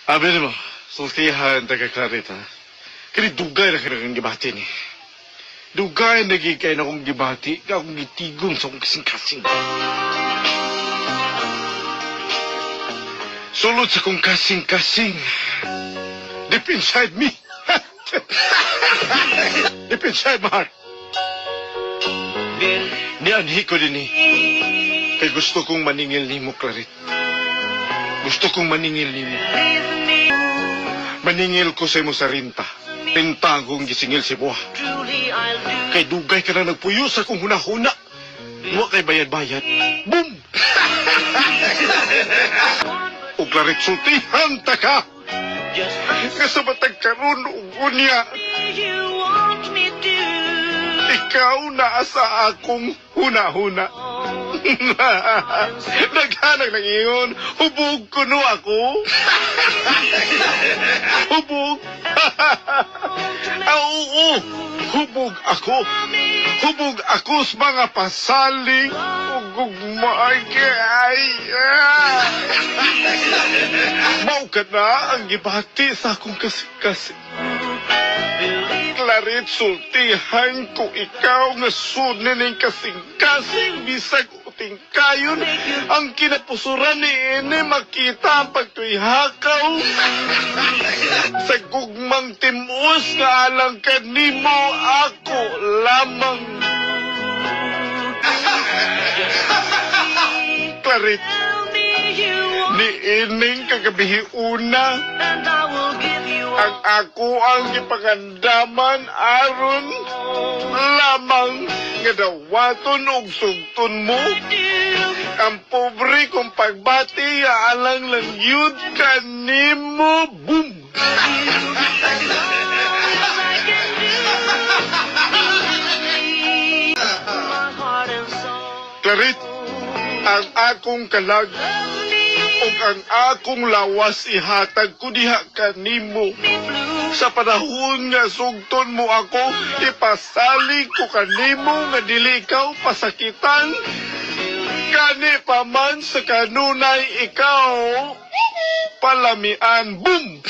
Abi mo, sultihan taga Clarita. Kini dugay na kailangan gibati ni. Dugay na gigay na kong gibati, ka akong gitigong sa akong kasing-kasing. Sulod sa kong kasing-kasing. Deep inside me. Deep inside my heart. Nianhi ko din eh. Kay gusto kong maningil ni mo, Clarit. Gusto kong maningil ni mo. Maningil ko sa imo sa rinta. Rinta kong gisingil si buha. Kay dugay ka na nagpuyo sa kong hunahuna. Huwag kay bayad-bayad. Boom! O Clarit, sultihan ta ka! Kasabatag karon ug unya. Ikaw na sa akong huna-huna. Naghanag ng iyon. Hubog ko no ako. Hubog. Oo. Hubog ako. Hubog ako sa mga pasaling. Ugugmay kay. Mao ka na ang gibati sa akong kasing-kasing. Clarit, sultihan ko ikaw nga sunin ng kasing-kasing bisag uting kayon ang kinapusuran ni Ine makita ang pagtuihakaw sa gugmang timus nga alang kanimo ako lamang. Clarit, ni Ining kagabihi una ang ako ang ipangandaman aron lamang nga dawaton og sugton mo ang pobre kong pagbati alang lang yun kanimo. Boom! Clarit, ang akong kalag ug ang akong lawas ihatag ko diha kanimo. Sa panahon nga sugton mo ako, ipasali ko kanimo nga dili ikaw pasakitan. Kani pa man sa kanunay ikaw palamian. Boom!